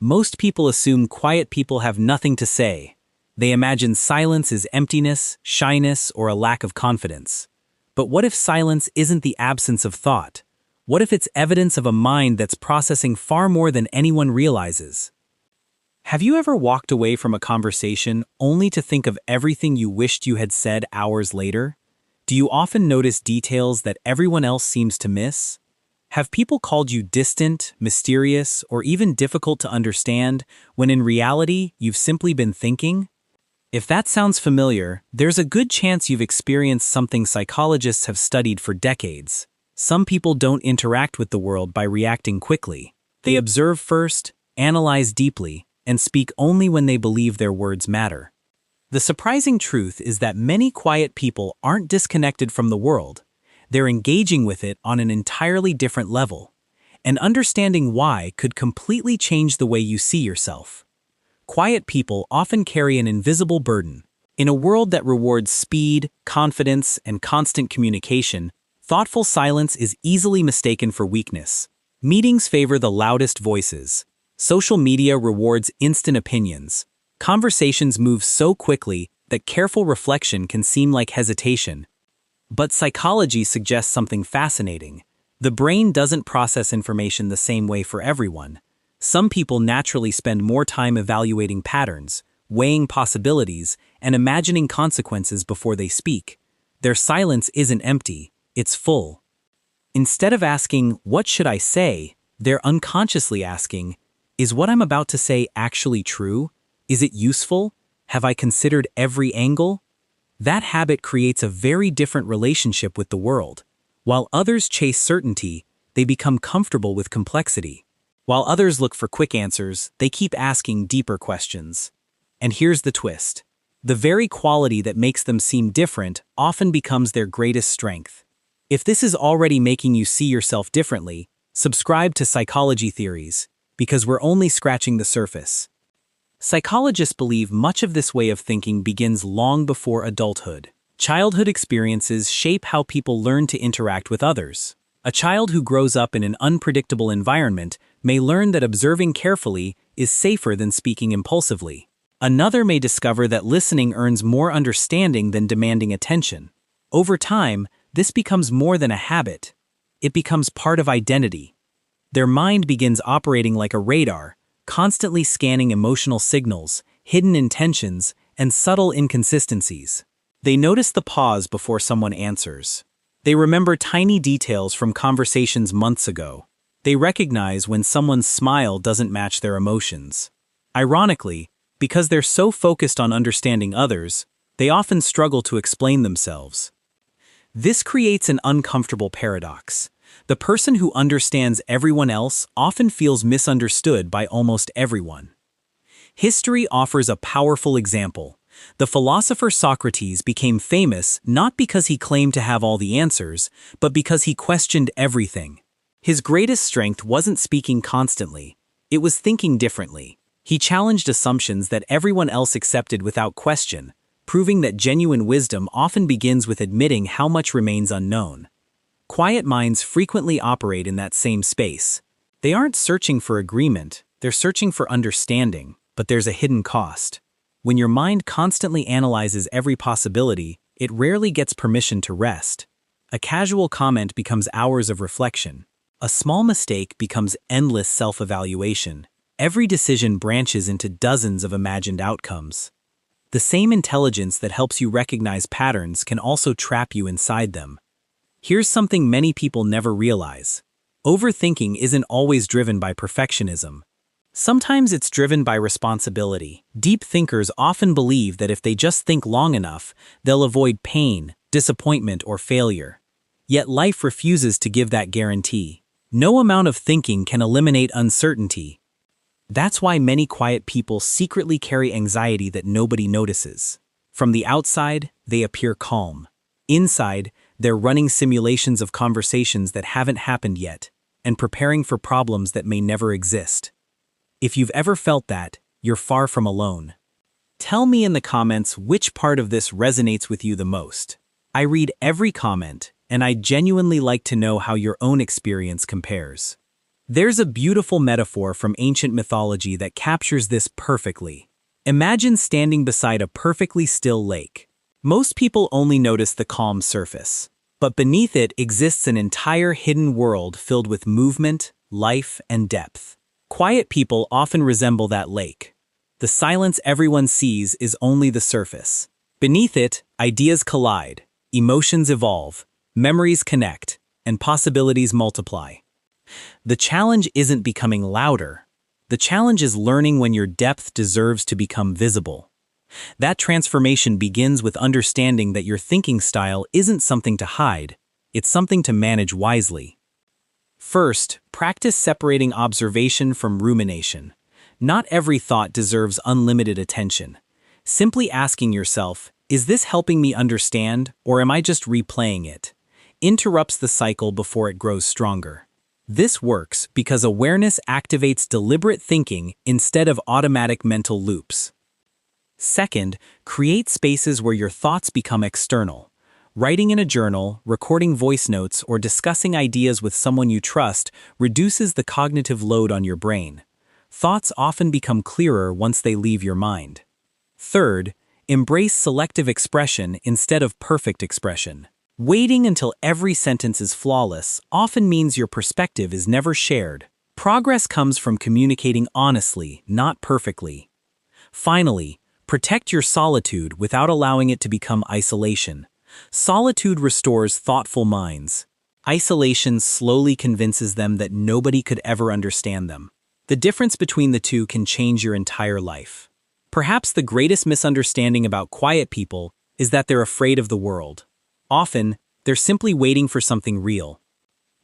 Most people assume quiet people have nothing to say. They imagine silence is emptiness, shyness, or a lack of confidence. But what if silence isn't the absence of thought? What if it's evidence of a mind that's processing far more than anyone realizes? Have you ever walked away from a conversation only to think of everything you wished you had said hours later? Do you often notice details that everyone else seems to miss? Have people called you distant, mysterious, or even difficult to understand when in reality you've simply been thinking? If that sounds familiar, there's a good chance you've experienced something psychologists have studied for decades. Some people don't interact with the world by reacting quickly. They observe first, analyze deeply, and speak only when they believe their words matter. The surprising truth is that many quiet people aren't disconnected from the world. They're engaging with it on an entirely different level. And understanding why could completely change the way you see yourself. Quiet people often carry an invisible burden. In a world that rewards speed, confidence, and constant communication, thoughtful silence is easily mistaken for weakness. Meetings favor the loudest voices. Social media rewards instant opinions. Conversations move so quickly that careful reflection can seem like hesitation. But psychology suggests something fascinating. The brain doesn't process information the same way for everyone. Some people naturally spend more time evaluating patterns, weighing possibilities, and imagining consequences before they speak. Their silence isn't empty, it's full. Instead of asking, "What should I say?" they're unconsciously asking, "Is what I'm about to say actually true? Is it useful? Have I considered every angle?" That habit creates a very different relationship with the world. While others chase certainty, they become comfortable with complexity. While others look for quick answers, they keep asking deeper questions. And here's the twist. The very quality that makes them seem different often becomes their greatest strength. If this is already making you see yourself differently, subscribe to Psychology Theories, because we're only scratching the surface. Psychologists believe much of this way of thinking begins long before adulthood. Childhood experiences shape how people learn to interact with others. A child who grows up in an unpredictable environment may learn that observing carefully is safer than speaking impulsively. Another may discover that listening earns more understanding than demanding attention. Over time, this becomes more than a habit. It becomes part of identity. Their mind begins operating like a radar, constantly scanning emotional signals, hidden intentions, and subtle inconsistencies. They notice the pause before someone answers. They remember tiny details from conversations months ago. They recognize when someone's smile doesn't match their emotions. Ironically, because they're so focused on understanding others, they often struggle to explain themselves. This creates an uncomfortable paradox. The person who understands everyone else often feels misunderstood by almost everyone. History offers a powerful example. The philosopher Socrates became famous not because he claimed to have all the answers, but because he questioned everything. His greatest strength wasn't speaking constantly, it was thinking differently. He challenged assumptions that everyone else accepted without question, proving that genuine wisdom often begins with admitting how much remains unknown. Quiet minds frequently operate in that same space. They aren't searching for agreement, they're searching for understanding, but there's a hidden cost. When your mind constantly analyzes every possibility, it rarely gets permission to rest. A casual comment becomes hours of reflection. A small mistake becomes endless self-evaluation. Every decision branches into dozens of imagined outcomes. The same intelligence that helps you recognize patterns can also trap you inside them. Here's something many people never realize. Overthinking isn't always driven by perfectionism. Sometimes it's driven by responsibility. Deep thinkers often believe that if they just think long enough, they'll avoid pain, disappointment, or failure. Yet life refuses to give that guarantee. No amount of thinking can eliminate uncertainty. That's why many quiet people secretly carry anxiety that nobody notices. From the outside, they appear calm. Inside, they're running simulations of conversations that haven't happened yet, and preparing for problems that may never exist. If you've ever felt that, you're far from alone. Tell me in the comments which part of this resonates with you the most. I read every comment, and I genuinely like to know how your own experience compares. There's a beautiful metaphor from ancient mythology that captures this perfectly. Imagine standing beside a perfectly still lake. Most people only notice the calm surface, but beneath it exists an entire hidden world filled with movement, life, and depth. Quiet people often resemble that lake. The silence everyone sees is only the surface. Beneath it, ideas collide, emotions evolve, memories connect, and possibilities multiply. The challenge isn't becoming louder. The challenge is learning when your depth deserves to become visible. That transformation begins with understanding that your thinking style isn't something to hide, it's something to manage wisely. First, practice separating observation from rumination. Not every thought deserves unlimited attention. Simply asking yourself, is this helping me understand, or am I just replaying it? Interrupts the cycle before it grows stronger. This works because awareness activates deliberate thinking instead of automatic mental loops. Second, create spaces where your thoughts become external. Writing in a journal, recording voice notes, or discussing ideas with someone you trust reduces the cognitive load on your brain. Thoughts often become clearer once they leave your mind. Third, embrace selective expression instead of perfect expression. Waiting until every sentence is flawless often means your perspective is never shared. Progress comes from communicating honestly, not perfectly. Finally, protect your solitude without allowing it to become isolation. Solitude restores thoughtful minds. Isolation slowly convinces them that nobody could ever understand them. The difference between the two can change your entire life. Perhaps the greatest misunderstanding about quiet people is that they're afraid of the world. Often, they're simply waiting for something real.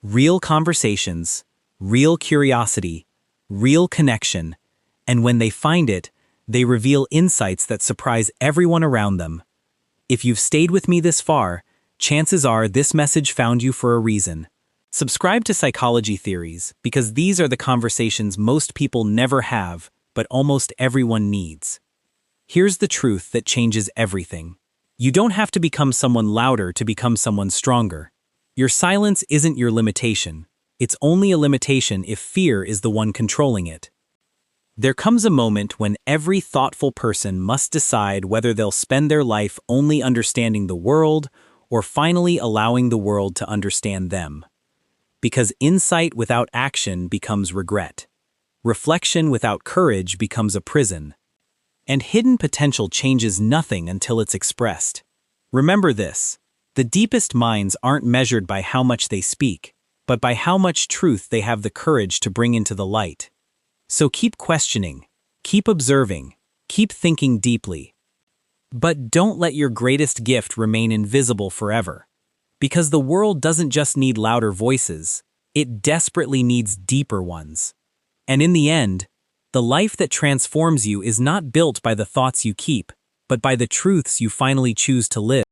Real conversations, real curiosity, real connection, and when they find it, they reveal insights that surprise everyone around them. If you've stayed with me this far, chances are this message found you for a reason. Subscribe to Psychology Theories because these are the conversations most people never have, but almost everyone needs. Here's the truth that changes everything. You don't have to become someone louder to become someone stronger. Your silence isn't your limitation. It's only a limitation if fear is the one controlling it. There comes a moment when every thoughtful person must decide whether they'll spend their life only understanding the world or finally allowing the world to understand them. Because insight without action becomes regret. Reflection without courage becomes a prison. And hidden potential changes nothing until it's expressed. Remember this, the deepest minds aren't measured by how much they speak, but by how much truth they have the courage to bring into the light. So keep questioning, keep observing, keep thinking deeply. But don't let your greatest gift remain invisible forever. Because the world doesn't just need louder voices, it desperately needs deeper ones. And in the end, the life that transforms you is not built by the thoughts you keep, but by the truths you finally choose to live.